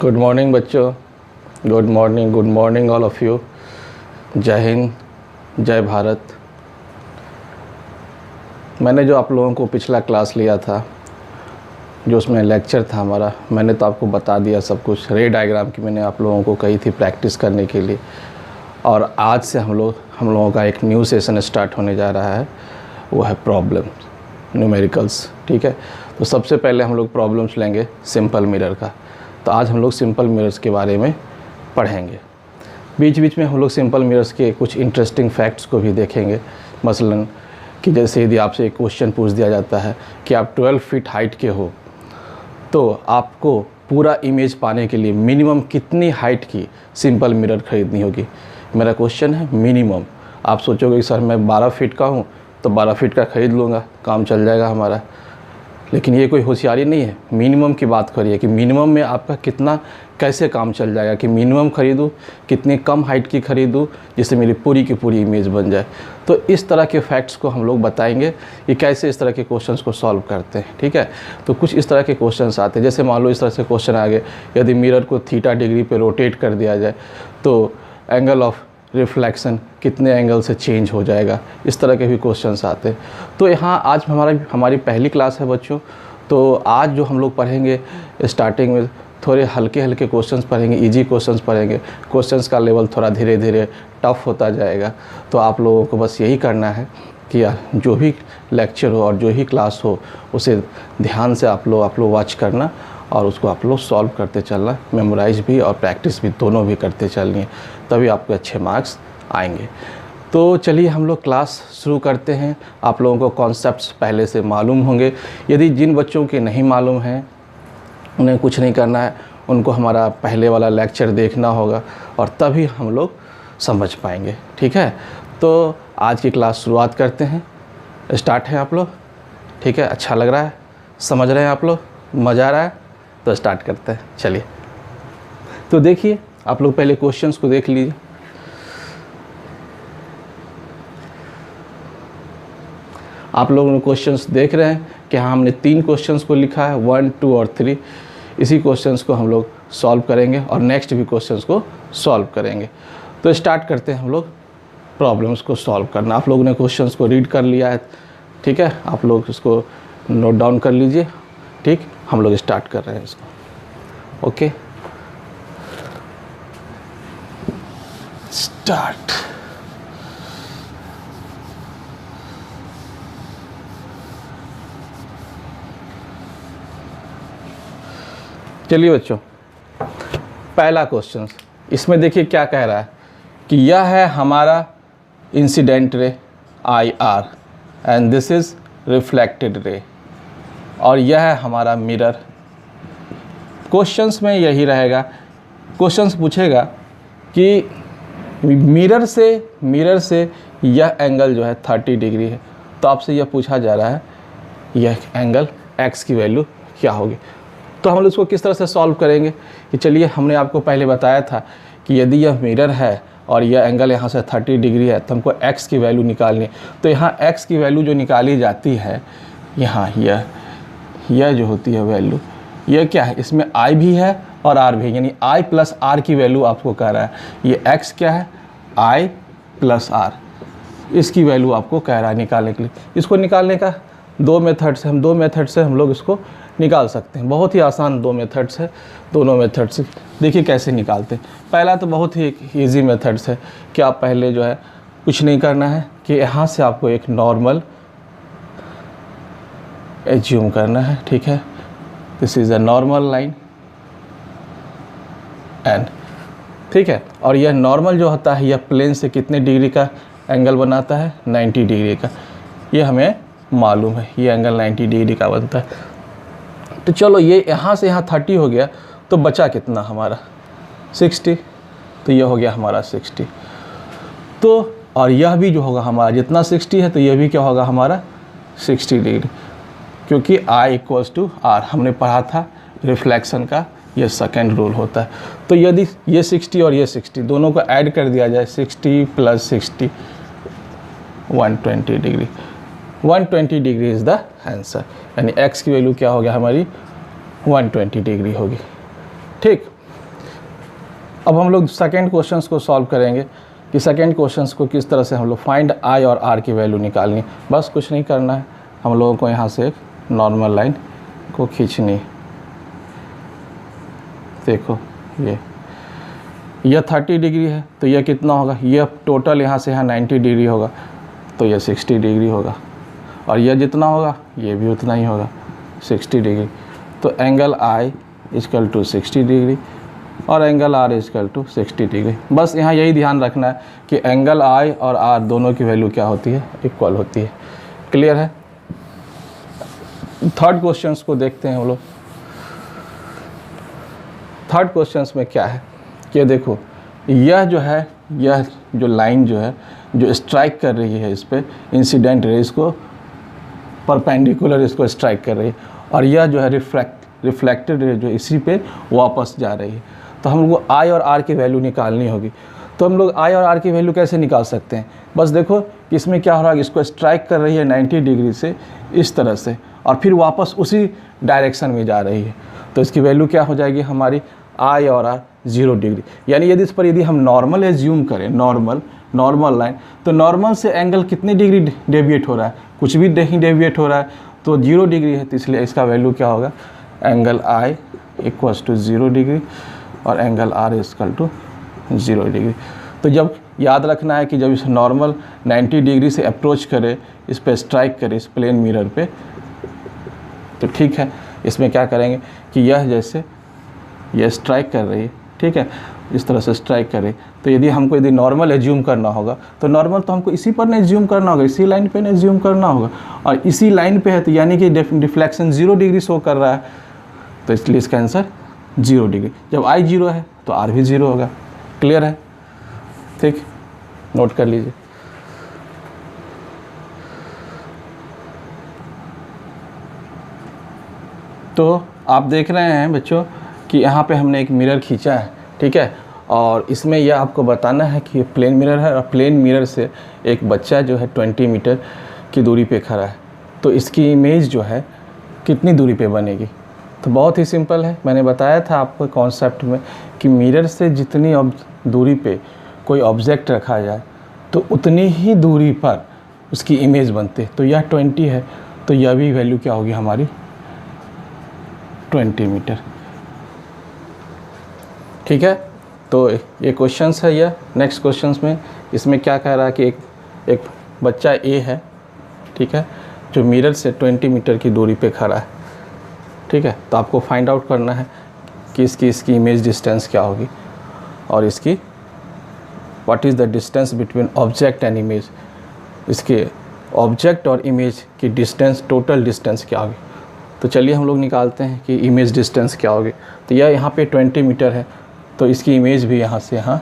Good morning बच्चों, good morning all of you. जय हिंद, जय भारत। मैंने जो आप लोगों को पिछला क्लास लिया था, जो उसमें लेक्चर था हमारा, मैंने तो आपको बता दिया सब कुछ। रे डायग्राम की मैंने आप लोगों को कही थी प्रैक्टिस करने के लिए। और आज से हम लोगों का एक न्यू सेशन स्टार्ट होने जा रहा है, वो है प्रॉब्लम न्यूमेरिकल्स। ठीक है, तो सबसे पहले हम लोग प्रॉब्लम्स लेंगे सिंपल मिरर का। तो आज हम लोग सिंपल मिरर्स के बारे में पढ़ेंगे। बीच बीच में हम लोग सिंपल मिरर्स के कुछ इंटरेस्टिंग फैक्ट्स को भी देखेंगे। मसलन कि जैसे यदि आपसे एक क्वेश्चन पूछ दिया जाता है कि आप 12 फीट हाइट के हो, तो आपको पूरा इमेज पाने के लिए मिनिमम कितनी हाइट की सिंपल मिरर ख़रीदनी होगी। मेरा क्वेश्चन है मिनिमम। आप सोचोगे कि सर मैं 12 फीट का हूँ तो 12 फीट का ख़रीद लूँगा, काम चल जाएगा हमारा। लेकिन ये कोई होशियारी नहीं है। मिनिमम की बात करिए कि मिनिमम में आपका कितना कैसे काम चल जाएगा, कि मिनिमम ख़रीदूँ, कितनी कम हाइट की ख़रीदूँ जिससे मेरी पूरी की पूरी इमेज बन जाए। तो इस तरह के फैक्ट्स को हम लोग बताएंगे कि कैसे इस तरह के क्वेश्चंस को सॉल्व करते हैं। ठीक है, तो कुछ इस तरह के क्वेश्चंस आते हैं। जैसे मान लो इस तरह से क्वेश्चन आ गए, यदि मिरर को थीटा डिग्री पे रोटेट कर दिया जाए तो एंगल ऑफ रिफ्लेक्शन कितने एंगल से चेंज हो जाएगा। इस तरह के भी क्वेश्चंस आते हैं। तो यहाँ आज हमारी पहली क्लास है बच्चों। तो आज जो हम लोग पढ़ेंगे, स्टार्टिंग में थोड़े हल्के हल्के क्वेश्चंस पढ़ेंगे, इजी क्वेश्चंस पढ़ेंगे। क्वेश्चंस का लेवल थोड़ा धीरे धीरे टफ होता जाएगा। तो आप लोगों को बस यही करना है कि जो भी लेक्चर हो और जो ही क्लास हो उसे ध्यान से आप लोग वॉच करना और उसको आप लोग सॉल्व करते चलना। मेमोराइज भी और प्रैक्टिस भी दोनों भी करते चलनी है, तभी आपको अच्छे मार्क्स आएंगे। तो चलिए हम लोग क्लास शुरू करते हैं। आप लोगों को कॉन्सेप्ट्स पहले से मालूम होंगे। यदि जिन बच्चों के नहीं मालूम हैं उन्हें कुछ नहीं करना है, उनको हमारा पहले वाला लेक्चर देखना होगा और तभी हम लोग समझ पाएंगे। ठीक है, तो आज की क्लास शुरुआत करते हैं। स्टार्ट है आप लोग? ठीक है, अच्छा लग रहा है, समझ रहे हैं आप लोग, मज़ा आ रहा है? तो स्टार्ट करते हैं। चलिए, तो देखिए आप लोग पहले क्वेश्चंस को देख लीजिए। आप लोगों क्वेश्चंस देख रहे हैं कि हाँ, हमने 3 क्वेश्चंस को लिखा है, 1, 2 और 3। इसी क्वेश्चंस को हम लोग सॉल्व करेंगे और नेक्स्ट भी क्वेश्चंस को सॉल्व करेंगे। तो स्टार्ट करते हैं हम लोग प्रॉब्लम्स को सॉल्व करना। आप लोगों ने क्वेश्चंस को रीड कर लिया है, ठीक है, आप लोग इसको नोट डाउन कर लीजिए। ठीक, हम लोग स्टार्ट कर रहे हैं इसको। Okay, start. चलिए बच्चों, पहला क्वेश्चन, इसमें देखिए क्या कह रहा है कि यह है हमारा incident ray IR and this is reflected ray, और यह है हमारा मिरर। क्वेश्चंस में यही रहेगा। क्वेश्चंस पूछेगा कि मिरर से यह एंगल जो है 30 डिग्री है। तो आपसे यह पूछा जा रहा है यह एंगल x की वैल्यू क्या होगी। तो हम लोग इसको किस तरह से सॉल्व करेंगे कि चलिए, हमने आपको पहले बताया था कि यदि यह मिरर है और यह एंगल यहाँ से 30 डिग्री है तो हमको x की वैल्यू निकालनी है। तो यहाँ x की वैल्यू जो निकाली जाती है, यहाँ यह जो होती है वैल्यू, यह क्या है, इसमें I भी है और R भी है, यानी I प्लस R की वैल्यू आपको कह रहा है। ये x क्या है, I प्लस R, इसकी वैल्यू आपको कह रहा है निकालने के लिए। इसको निकालने का 2 मेथड से हम लोग इसको निकाल सकते हैं। बहुत ही आसान 2 मेथड्स है। दोनों मेथड से देखिए कैसे निकालते हैं। पहला तो बहुत ही ईजी मेथड्स है कि आप पहले जो है कुछ नहीं करना है कि यहाँ से आपको एक नॉर्मल एज्यूम करना है। ठीक है, this is a normal line and, ठीक है, और यह नॉर्मल जो होता है यह प्लेन से कितने डिग्री का एंगल बनाता है, 90 डिग्री का। ये हमें मालूम है, ये एंगल 90 डिग्री का बनता है। तो चलो, ये यहाँ से यहाँ 30 हो गया, तो बचा कितना हमारा 60। तो ये हो गया हमारा 60। तो और यह भी जो होगा हमारा जितना 60 है, तो यह भी क्या होगा हमारा 60 डिग्री, क्योंकि I इक्वल्स टू R हमने पढ़ा था रिफ्लेक्शन का, ये सेकेंड रूल होता है। तो यदि ये 60 और ये 60 दोनों को ऐड कर दिया जाए, 60 plus 60 120 degree. 120 degree is the answer, यानी x की वैल्यू क्या हो गया हमारी 120 डिग्री होगी। ठीक, अब हम लोग सेकेंड क्वेश्चन को सॉल्व करेंगे कि सेकेंड क्वेश्चन को किस तरह से हम लोग फाइंड आई और आर की वैल्यू निकालनी। बस कुछ नहीं करना है, हम लोगों को यहाँ से एक नॉर्मल लाइन को खींचनी। देखो यह 30 डिग्री है, तो यह कितना होगा, यह टोटल यहाँ से यहाँ 90 डिग्री होगा, तो यह 60 डिग्री होगा, और यह जितना होगा ये भी उतना ही होगा 60 डिग्री। तो angle I equal to 60 degree और angle R equal to 60 degree. बस यहाँ यही ध्यान रखना है कि एंगल आई और आर दोनों की वैल्यू क्या होती है, इक्वल होती है। क्लियर है। थर्ड क्वेश्चन को देखते हैं हम लोग। थर्ड क्वेश्चन में क्या है कि देखो यह जो है, यह जो लाइन जो है जो स्ट्राइक कर रही है इस पर इंसिडेंट रेज को परपेंडिकुलर इसको स्ट्राइक कर रही है, और यह जो है रिफ्लेक्टेड रे जो इसी पे वापस जा रही है। तो हम लोग को आई और आर की वैल्यू निकालनी होगी। तो हम लोग आई और आर की वैल्यू कैसे निकाल सकते हैं, बस देखो कि इसमें क्या हो रहा है, इसको स्ट्राइक कर रही है 90 डिग्री से इस तरह से, और फिर वापस उसी डायरेक्शन में जा रही है। तो इसकी वैल्यू क्या हो जाएगी हमारी, आई और आर 0 डिग्री। यानी यदि इस पर यदि हम नॉर्मल एज्यूम करें, नॉर्मल लाइन, तो नॉर्मल से एंगल कितनी डिग्री डेविएट हो रहा है, कुछ भी नहीं डेविएट हो रहा है, तो 0 डिग्री है। तो इसलिए इसका वैल्यू क्या होगा, angle I equals to 0 degree और angle R equal to 0 degree. तो जब याद रखना है कि जब इस नॉर्मल 90 डिग्री से अप्रोच करे, इस पर स्ट्राइक करे इस प्लेन मिरर पे, तो ठीक है, इसमें क्या करेंगे कि यह जैसे यह स्ट्राइक कर रही है, ठीक है, इस तरह से स्ट्राइक करे, तो यदि हमको यदि नॉर्मल एज्यूम करना होगा तो नॉर्मल तो हमको इसी पर नहीं एज्यूम करना होगा, इसी लाइन पे नहीं एज्यूम करना होगा, और इसी लाइन पे है, तो यानी कि डिफ्लेक्शन 0 डिग्री शो कर रहा है, तो इसलिए इसका आंसर 0 डिग्री। जब आई 0 है तो आर भी 0 होगा। क्लियर है, ठीक, नोट कर लीजिए। तो आप देख रहे हैं बच्चों कि यहाँ पे हमने एक मिरर खींचा है, ठीक है, और इसमें यह आपको बताना है कि प्लेन मिरर है, और प्लेन मिरर से एक बच्चा जो है 20 मीटर की दूरी पे खड़ा है, तो इसकी इमेज जो है कितनी दूरी पे बनेगी। तो बहुत ही सिंपल है, मैंने बताया था आपको कॉन्सेप्ट में कि मिरर से जितनी दूरी पे कोई ऑब्जेक्ट रखा जाए तो उतनी ही दूरी पर उसकी इमेज बनती है। तो यह 20 है, तो यह भी वैल्यू क्या होगी हमारी 20 मीटर। ठीक है, तो ये क्वेश्चंस है। यह नेक्स्ट क्वेश्चंस में इसमें क्या कह रहा है कि एक बच्चा ए है, ठीक है, जो मिरर से 20 मीटर की दूरी पे खड़ा है, ठीक है। तो आपको फाइंड आउट करना है कि इसकी इमेज डिस्टेंस क्या होगी, और इसकी what is the distance between object and image, इसके ऑब्जेक्ट और इमेज की डिस्टेंस, टोटल डिस्टेंस क्या होगी। तो चलिए हम लोग निकालते हैं कि इमेज डिस्टेंस क्या होगी। तो यह यहाँ पे 20 मीटर है, तो इसकी इमेज भी यहाँ से यहाँ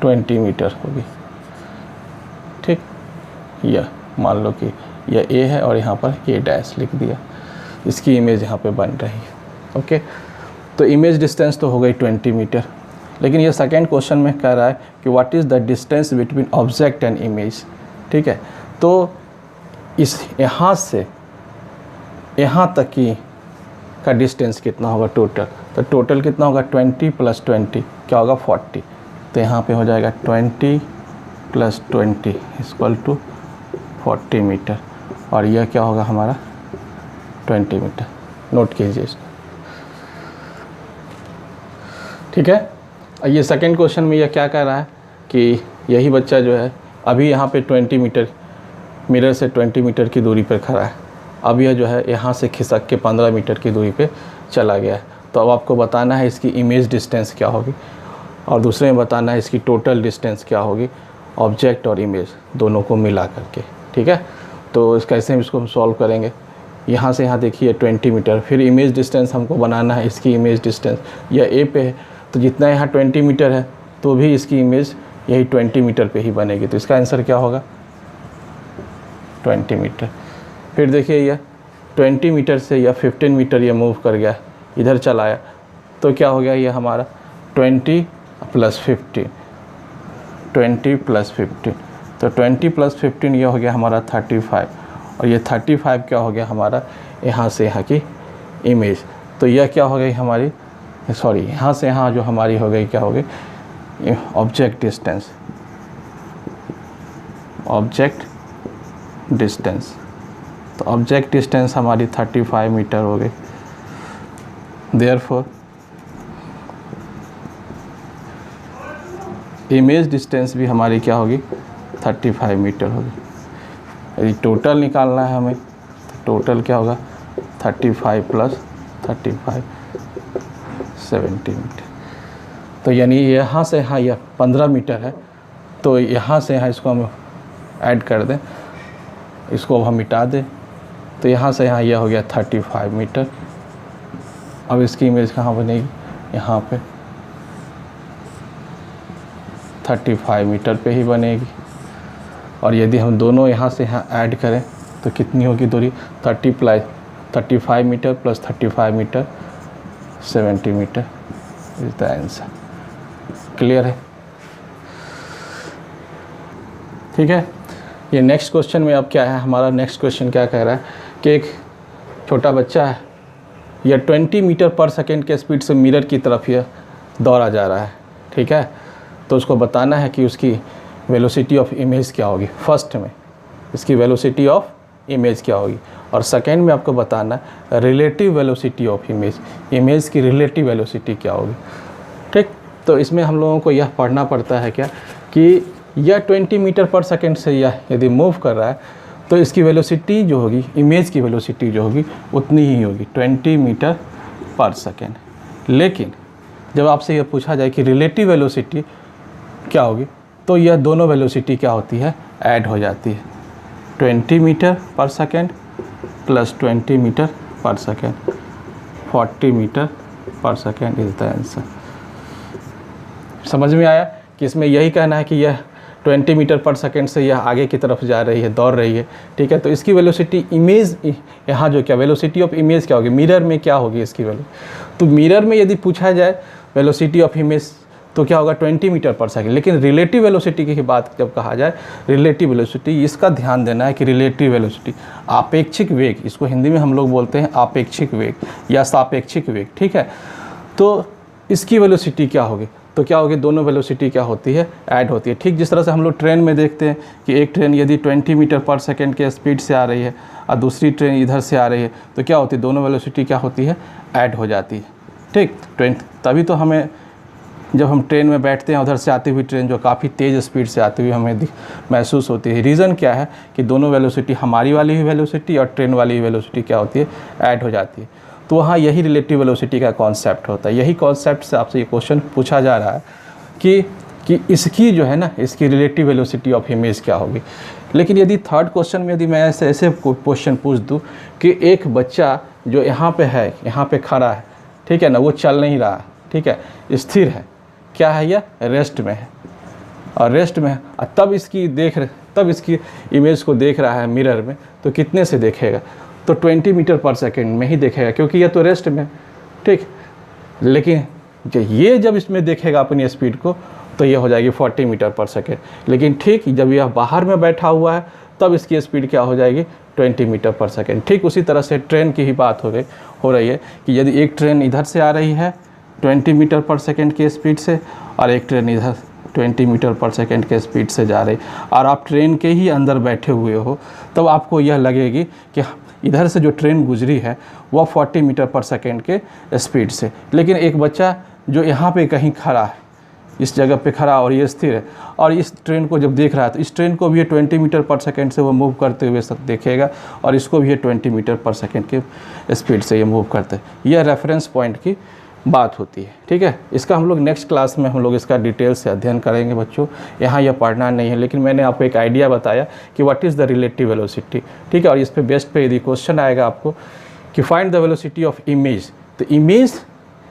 20 मीटर होगी, ठीक। यह मान लो कि यह ए है और यहाँ पर ए डैश लिख दिया, इसकी इमेज यहाँ पे बन रही है, ओके। तो इमेज डिस्टेंस तो हो गई 20 मीटर, लेकिन ये सेकेंड क्वेश्चन में कह रहा है कि what is the distance between object and image, ठीक है। तो इस यहाँ से यहाँ तक की का डिस्टेंस कितना होगा टोटल, तो टोटल कितना होगा 20 + 20 क्या होगा 40। तो यहाँ पे हो जाएगा 20 + 20 = 40 मीटर, और यह क्या होगा हमारा 20 मीटर। नोट कीजिए इसको, ठीक है। ये सेकंड क्वेश्चन में यह क्या कह रहा है कि यही बच्चा जो है अभी यहाँ पे 20 मीटर मिरर से 20 मीटर की दूरी पर खड़ा है, अब यह जो है यहाँ से खिसक के 15 मीटर की दूरी पे चला गया है। तो अब आपको बताना है इसकी इमेज डिस्टेंस क्या होगी, और दूसरे में बताना है इसकी टोटल डिस्टेंस क्या होगी, ऑब्जेक्ट और इमेज दोनों को मिला करके, ठीक है। तो इस कैसे इसको हम सॉल्व करेंगे, यहाँ से यहाँ देखिए 20 मीटर, फिर इमेज डिस्टेंस हमको बनाना है, इसकी इमेज डिस्टेंस यह ए पे है, तो जितना यहाँ 20 मीटर है तो भी इसकी इमेज यही 20 मीटर पे ही बनेगी। तो इसका आंसर क्या होगा 20 मीटर। फिर देखिए यह 20 मीटर से यह 15 मीटर ये मूव कर गया, इधर चला आया, तो क्या हो गया ये हमारा 20 + 15, 20 + 15, तो 20 + 15 ये हो गया हमारा 35, और ये 35 क्या हो गया हमारा यहाँ से यहाँ की इमेज। तो यह क्या हो गई हमारी, सॉरी यहाँ से यहाँ जो हमारी हो गई क्या हो गई ऑब्जेक्ट डिस्टेंस, ऑब्जेक्ट डिस्टेंस। तो ऑब्जेक्ट डिस्टेंस हमारी 35 मीटर हो गई। देयरफॉर इमेज डिस्टेंस भी हमारी क्या होगी 35 मीटर होगी। यदि टोटल निकालना है हमें तो टोटल क्या होगा 35 प्लस 35 70 मीटर। तो यानी यहाँ से यहाँ यह 15 मीटर है, तो यहाँ से यहाँ इसको हम ऐड कर दें, इसको अब हम मिटा दें, तो यहाँ से यहाँ यह हो गया 35 मीटर। अब इसकी इमेज कहाँ बनेगी, यहाँ पे 35 मीटर पे ही बनेगी। और यदि हम दोनों यहाँ से यहाँ ऐड करें तो कितनी होगी दूरी 35 metre plus 35 metre 70 metre is the answer. Clear है? ठीक है। ये नेक्स्ट क्वेश्चन में अब क्या है, हमारा नेक्स्ट क्वेश्चन क्या कह रहा है कि एक छोटा बच्चा है, यह 20 मीटर पर सेकेंड के स्पीड से मिरर की तरफ यह दौड़ा जा रहा है। ठीक है, तो उसको बताना है कि उसकी वेलोसिटी ऑफ इमेज क्या होगी। फर्स्ट में इसकी वेलोसिटी ऑफ इमेज क्या होगी, और सेकेंड में आपको बताना है relative velocity of image, image की रिलेटिव वेलोसिटी क्या होगी। ठीक, तो इसमें हम लोगों को यह पढ़ना पड़ता है क्या कि यह 20 मीटर पर सेकेंड से यह यदि मूव कर रहा है तो इसकी वेलोसिटी जो होगी, इमेज की वेलोसिटी जो होगी उतनी ही होगी 20 मीटर पर सेकेंड। लेकिन जब आपसे यह पूछा जाए कि रिलेटिव वेलोसिटी क्या होगी, तो यह दोनों वेलोसिटी क्या होती है, ऐड हो जाती है। 20 मीटर पर सेकेंड प्लस 20 मीटर पर सेकेंड 40 मीटर पर सेकेंड इज द आंसर। समझ में आया कि इसमें यही कहना है कि यह 20 मीटर पर सेकेंड से यह आगे की तरफ जा रही है, दौड़ रही है। ठीक है, तो इसकी वेलोसिटी इमेज यहाँ जो क्या वेलोसिटी ऑफ इमेज क्या होगी, मिरर में क्या होगी इसकी वैल्यू। तो मिरर में यदि पूछा जाए वेलोसिटी ऑफ इमेज तो क्या होगा 20 मीटर पर सेकेंड। लेकिन रिलेटिव वेलोसिटी की बात जब कहा जाए, रिलेटिव वेलोसिटी, इसका ध्यान देना है कि रिलेटिव वेलोसिटी आपेक्षिक वेग, इसको हिंदी में हम लोग बोलते हैं आपेक्षिक वेग या सापेक्षिक वेग। ठीक है, तो इसकी वेलोसिटी क्या होगी, तो क्या होगी, दोनों वेलोसिटी क्या होती है, ऐड होती है। ठीक जिस तरह से हम लोग ट्रेन में देखते हैं कि एक ट्रेन यदि 20 मीटर पर सेकेंड के स्पीड से आ रही है और दूसरी ट्रेन इधर से आ रही है, तो क्या होती है, दोनों वेलोसिटी क्या होती है, ऐड हो जाती है। ठीक, तभी तो हमें जब हम ट्रेन में बैठते हैं उधर से आती हुई ट्रेन जो काफ़ी तेज़ स्पीड से आती हुई हमें महसूस होती है। रीज़न क्या है कि दोनों वेलोसिटी, हमारी वाली ही वेलोसिटी और ट्रेन वाली ही वेलोसिटी क्या होती है, ऐड हो जाती है। तो वहाँ यही रिलेटिव वेलोसिटी का कॉन्सेप्ट होता है। यही कॉन्सेप्ट से आपसे ये क्वेश्चन पूछा जा रहा है कि इसकी जो है ना, इसकी रिलेटिव वेलोसिटी ऑफ इमेज क्या होगी। लेकिन यदि थर्ड क्वेश्चन में यदि मैं ऐसे क्वेश्चन पूछ दूँ कि एक बच्चा जो यहाँ पे है, यहाँ पे खड़ा है, ठीक है ना, वो चल नहीं रहा, ठीक है, स्थिर है, क्या है, यह रेस्ट में है, और रेस्ट में है, तब इसकी इमेज को देख रहा है मिरर में, तो कितने से देखेगा, तो 20 मीटर पर सेकेंड में ही देखेगा, क्योंकि यह तो रेस्ट में। ठीक, लेकिन ये जब इसमें देखेगा अपनी स्पीड को तो ये हो जाएगी 40 मीटर पर सेकेंड। लेकिन ठीक जब यह बाहर में बैठा हुआ है तब इसकी स्पीड क्या हो जाएगी, 20 मीटर पर सेकेंड। ठीक उसी तरह से ट्रेन की ही बात हो रही है कि यदि एक ट्रेन इधर से आ रही है 20 मीटर पर सेकेंड की स्पीड से और एक ट्रेन इधर 20 मीटर पर सेकेंड के स्पीड से जा रही, और आप ट्रेन के ही अंदर बैठे हुए हो, तब आपको यह लगेगी कि इधर से जो ट्रेन गुजरी है वह 40 मीटर पर सेकेंड के स्पीड से। लेकिन एक बच्चा जो यहाँ पे कहीं खड़ा है, इस जगह पे खड़ा और ये स्थिर है, और इस ट्रेन को जब देख रहा है तो इस ट्रेन को भी ये 20 मीटर पर सेकेंड से वो मूव करते हुए सब देखेगा, और इसको भी ये 20 मीटर पर सेकेंड के स्पीड से ये मूव करते हैं। यह रेफरेंस पॉइंट की बात होती है। ठीक है, इसका हम लोग नेक्स्ट क्लास में हम लोग इसका डिटेल से अध्ययन करेंगे बच्चों, यहाँ यह पढ़ना नहीं है, लेकिन मैंने आपको एक आइडिया बताया कि what is the relative velocity. ठीक है, और इस पे बेस्ट पे यदि क्वेश्चन आएगा आपको कि find the velocity of image, तो इमेज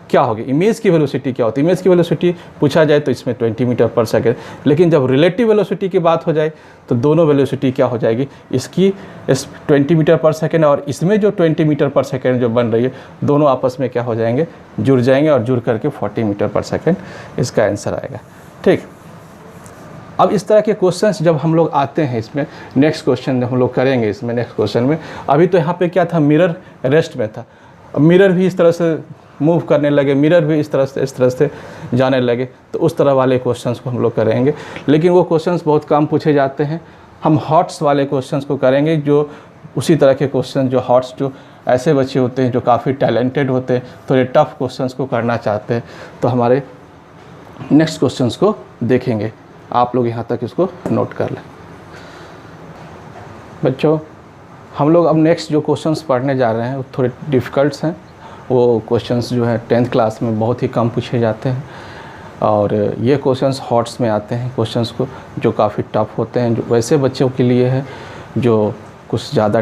क्या होगी, इमेज की वेलोसिटी क्या होती है। इमेज की वेलोसिटी पूछा जाए तो इसमें 20 मीटर पर सेकेंड, लेकिन जब रिलेटिव वेलोसिटी की बात हो जाए तो दोनों वेलोसिटी क्या हो जाएगी, इसकी 20 मीटर पर सेकेंड और इसमें जो 20 मीटर पर सेकेंड जो बन रही है, दोनों आपस में क्या हो जाएंगे, जुड़ जाएंगे, और जुड़ करके 40 मीटर पर सेकेंड इसका आंसर आएगा। ठीक, अब इस तरह के क्वेश्चंस जब हम लोग आते हैं, इसमें नेक्स्ट क्वेश्चन हम लोग करेंगे इसमें नेक्स्ट क्वेश्चन में। अभी तो यहाँ पे क्या था, मिरर रेस्ट में था, मिरर भी इस तरह से मूव करने लगे, मिरर भी इस तरह से जाने लगे, तो उस तरह वाले क्वेश्चंस को हम लोग करेंगे। लेकिन वो क्वेश्चंस बहुत कम पूछे जाते हैं। हम हॉट्स वाले क्वेश्चंस को करेंगे, जो उसी तरह के क्वेश्चन जो हॉट्स, जो ऐसे बच्चे होते हैं जो काफ़ी टैलेंटेड होते हैं, थोड़े टफ क्वेश्चंस को करना चाहते हैं, तो हमारे नेक्स्ट क्वेश्चंस को देखेंगे। आप लोग यहाँ तक इसको नोट कर लें। बच्चों, हम लोग अब नेक्स्ट जो क्वेश्चंस पढ़ने जा रहे हैं वो थोड़े डिफ़िकल्ट्स हैं। वो क्वेश्चंस जो है 10th क्लास में बहुत ही कम पूछे जाते हैं, और ये क्वेश्चंस हॉट्स में आते हैं क्वेश्चंस को, जो काफ़ी टफ होते हैं, जो वैसे बच्चों के लिए है जो कुछ ज़्यादा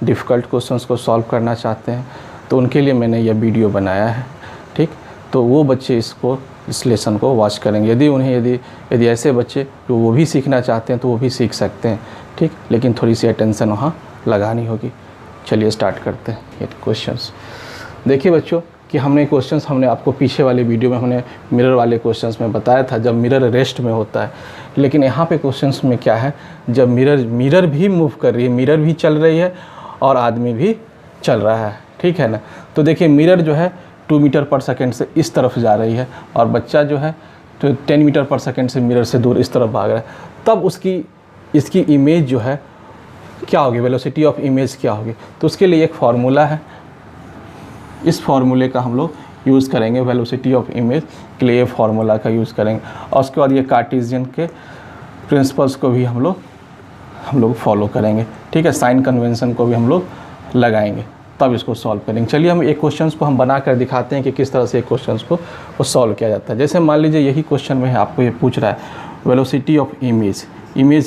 डिफ़िकल्ट क्वेश्चंस को सॉल्व करना चाहते हैं, तो उनके लिए मैंने यह वीडियो बनाया है। ठीक, तो वो बच्चे इस लेसन को वॉच करेंगे। यदि ऐसे बच्चे जो वो भी सीखना चाहते हैं तो वो भी सीख सकते हैं। ठीक, लेकिन थोड़ी सी अटेंशन वहाँ लगानी होगी। चलिए स्टार्ट करते हैं ये क्वेश्चंस। देखिए बच्चों कि हमने आपको पीछे वाले वीडियो में हमने मिरर वाले क्वेश्चंस में बताया था, जब मिरर रेस्ट में होता है। लेकिन यहाँ पे क्वेश्चंस में क्या है, जब मिरर भी मूव कर रही है, मिरर भी चल रही है और आदमी भी चल रहा है। ठीक है ना। तो देखिए मिरर जो है 2 मीटर पर सेकेंड से इस तरफ जा रही है, और बच्चा जो है तो 10 मीटर पर सेकेंड से मिरर से दूर इस तरफ भाग रहा है। तब इसकी इमेज जो है क्या होगी, वेलोसिटी ऑफ इमेज क्या होगी। तो उसके लिए एक फार्मूला है, इस फार्मूले का हम लोग यूज़ करेंगे। वेलोसिटी ऑफ इमेज के लिए फार्मूला का यूज़ करेंगे, और उसके बाद ये कार्टेशियन के प्रिंसिपल्स को भी हम लोग फॉलो करेंगे। ठीक है, साइन कन्वेंशन को भी हम लोग लगाएंगे, तब इसको सॉल्व करेंगे। चलिए हम एक क्वेश्चंस को हम बना कर दिखाते हैं कि किस तरह से एक क्वेश्चंस को सॉल्व किया जाता है। जैसे मान लीजिए यही क्वेश्चन में आपको ये पूछ रहा है वेलोसिटी ऑफ इमेज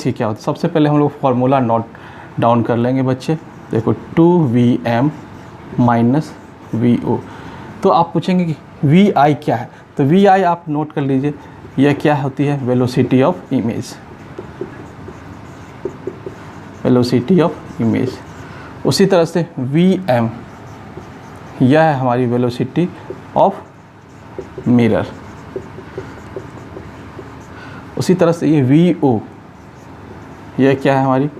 की क्या होती है। सबसे पहले हम लोग फार्मूला नोट डाउन कर लेंगे बच्चे। देखो 2vm माइनस vo। तो आप पूछेंगे कि vi क्या है, तो vi आप नोट कर लीजिए, यह क्या होती है, वेलोसिटी ऑफ इमेज। उसी तरह से vm, यह है हमारी वेलोसिटी ऑफ मिरर। उसी तरह से ये vo, यह क्या है हमारी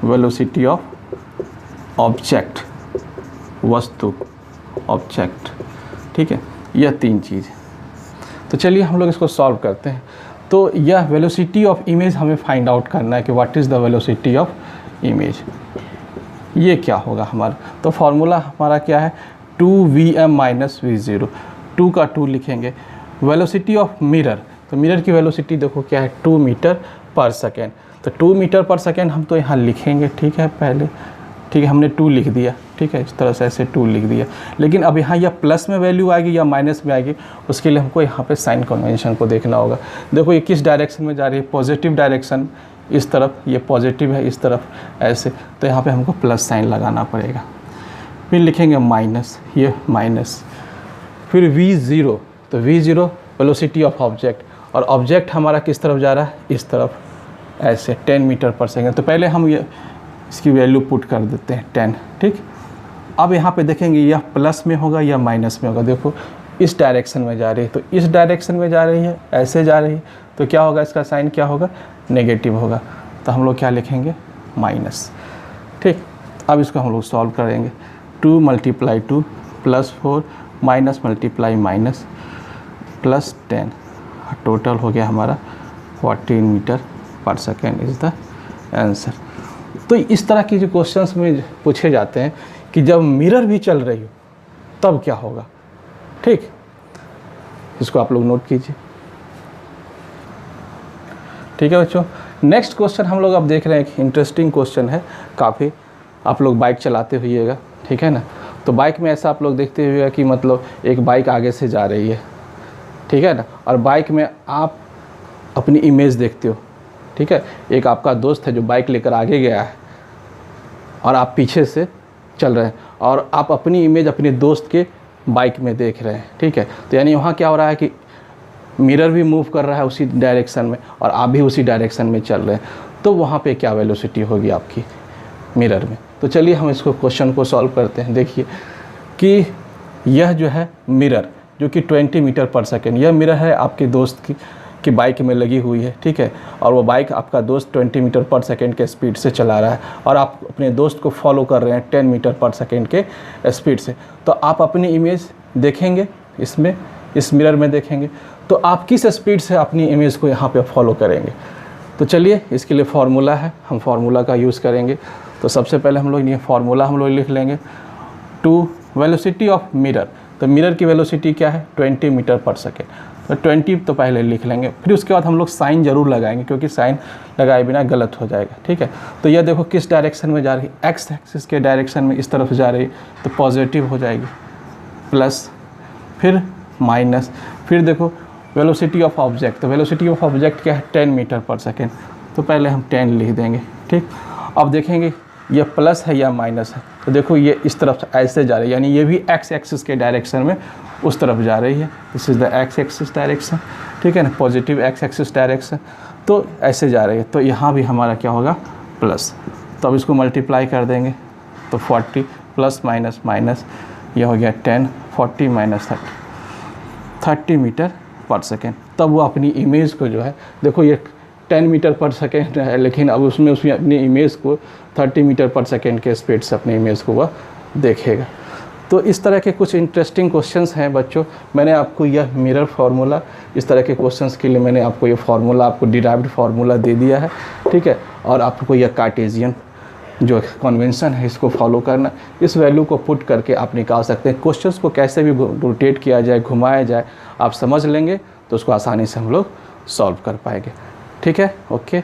वेलोसिटी ऑफ ऑब्जेक्ट, वस्तु, ऑब्जेक्ट। ठीक है, यह 3 चीज़। तो चलिए हम लोग इसको सॉल्व करते हैं। तो यह वेलोसिटी ऑफ इमेज हमें फाइंड आउट करना है कि what is the velocity of image, ये क्या होगा हमारा। तो फार्मूला हमारा क्या है, 2vm माइनस v0। 2 का 2 लिखेंगे। वेलोसिटी ऑफ मिरर, तो मिरर की वेलोसिटी देखो क्या है, 2 मीटर पर सेकेंड। तो 2 मीटर पर सेकेंड हम तो यहाँ लिखेंगे। ठीक है, पहले ठीक है हमने 2 लिख दिया। ठीक है, इस तरह से ऐसे 2 लिख दिया। लेकिन अब यहाँ या प्लस में वैल्यू आएगी या माइनस में आएगी, उसके लिए हमको यहाँ पे साइन कन्वेंशन को देखना होगा। देखो ये किस डायरेक्शन में जा रही है, पॉजिटिव डायरेक्शन इस तरफ, ये पॉजिटिव है इस तरफ ऐसे, तो यहाँ पे हमको प्लस साइन लगाना पड़ेगा। फिर लिखेंगे माइनस, ये माइनस। फिर v0, तो v0 वेलोसिटी ऑफ ऑब्जेक्ट, और ऑब्जेक्ट हमारा किस तरफ जा रहा है, इस तरफ ऐसे 10 मीटर पर सेकेंड। तो पहले हम ये इसकी वैल्यू पुट कर देते हैं 10। ठीक, अब यहाँ पे देखेंगे यह प्लस में होगा या माइनस में होगा। देखो इस डायरेक्शन में जा रही है, तो इस डायरेक्शन में जा रही है, ऐसे जा रही है, तो क्या होगा, इसका साइन क्या होगा, नेगेटिव होगा। तो हम लोग क्या लिखेंगे, माइनस। ठीक, अब इसको हम लोग सॉल्व करेंगे। 2 × 2 + 4 minus multiply minus plus 10, total हो गया हमारा 14 मीटर पर सेकेंड इज़ द आंसर। तो इस तरह के जो क्वेश्चंस में पूछे जाते हैं कि जब मिरर भी चल रही हो तब क्या होगा। ठीक, इसको आप लोग नोट कीजिए। ठीक है बच्चों, नेक्स्ट क्वेश्चन हम लोग अब देख रहे हैं। एक इंटरेस्टिंग क्वेश्चन है काफ़ी। आप लोग बाइक चलाते हुइएगा, ठीक है ना। तो बाइक में ऐसा आप लोग देखते हुए कि मतलब एक बाइक आगे से जा रही है, ठीक है ना, और बाइक में आप अपनी इमेज देखते हो। ठीक है, एक आपका दोस्त है जो बाइक लेकर आगे गया है और आप पीछे से चल रहे हैं, और आप अपनी इमेज अपने दोस्त के बाइक में देख रहे हैं। ठीक है, तो यानी वहाँ क्या हो रहा है कि मिरर भी मूव कर रहा है उसी डायरेक्शन में, और आप भी उसी डायरेक्शन में चल रहे हैं। तो वहाँ पे क्या वेलोसिटी होगी आपकी मिरर में। तो चलिए हम इसको क्वेश्चन को सॉल्व करते हैं। देखिए कि यह जो है मिरर जो कि 20 मीटर पर सेकेंड, यह मिरर है आपके दोस्त की, कि बाइक में लगी हुई है, ठीक है, और वो बाइक आपका दोस्त 20 मीटर पर सेकेंड के स्पीड से चला रहा है और आप अपने दोस्त को फॉलो कर रहे हैं 10 मीटर पर सेकेंड के स्पीड से, तो आप अपनी इमेज देखेंगे इसमें, इस मिरर में देखेंगे, तो आप किस स्पीड से अपनी इमेज को यहाँ पे फॉलो करेंगे। तो चलिए इसके लिए फार्मूला है, हम फार्मूला का यूज़ करेंगे। तो सबसे पहले हम लोग ये फार्मूला हम लोग लिख लेंगे, टू वेलोसिटी ऑफ मिरर, तो मिरर की वेलोसिटी क्या है 20 मीटर पर सेकेंड, तो 20 तो पहले लिख लेंगे, फिर उसके बाद हम लोग साइन ज़रूर लगाएंगे क्योंकि साइन लगाए बिना गलत हो जाएगा, ठीक है। तो यह देखो किस डायरेक्शन में जा रही है, एक्स एक्सिस के डायरेक्शन में इस तरफ जा रही है, तो पॉजिटिव हो जाएगी, प्लस फिर माइनस, फिर देखो वेलोसिटी ऑफ ऑब्जेक्ट, तो वेलोसिटी ऑफ ऑब्जेक्ट क्या है 10 मीटर पर सेकेंड, तो पहले हम 10 लिख देंगे, ठीक। अब देखेंगे ये प्लस है या माइनस है, तो देखो ये इस तरफ ऐसे जा रही है, यानी ये भी एक्स एक्सिस के डायरेक्शन में उस तरफ जा रही है, this is the x axis direction, ठीक है ना, पॉजिटिव एक्स एक्सिस डायरेक्शन, तो ऐसे जा रही है, तो यहाँ भी हमारा क्या होगा प्लस, तो अब इसको मल्टीप्लाई कर देंगे, तो 40 प्लस माइनस माइनस, ये हो गया 10, 40 माइनस 30 मीटर पर सेकेंड। तब वो अपनी इमेज को जो है, देखो ये 10 मीटर पर सेकेंड है, लेकिन अब उसमें अपनी इमेज को 30 मीटर पर सेकेंड के स्पीड से अपनी इमेज को वह देखेगा। तो इस तरह के कुछ इंटरेस्टिंग क्वेश्चंस हैं बच्चों। मैंने आपको यह मिरर फार्मूला, इस तरह के क्वेश्चंस के लिए मैंने आपको ये फार्मूला, आपको डिराइव्ड फार्मूला दे दिया है, ठीक है। और आपको यह कार्टेशियन जो कन्वेंशन है इसको फॉलो करना, इस वैल्यू को पुट करके आप निकाल सकते हैं। क्वेश्चंस को कैसे भी रोटेट किया जाए, घुमाया जाए, आप समझ लेंगे तो उसको आसानी से हम लोग सॉल्व कर पाएंगे, ठीक है। ओके।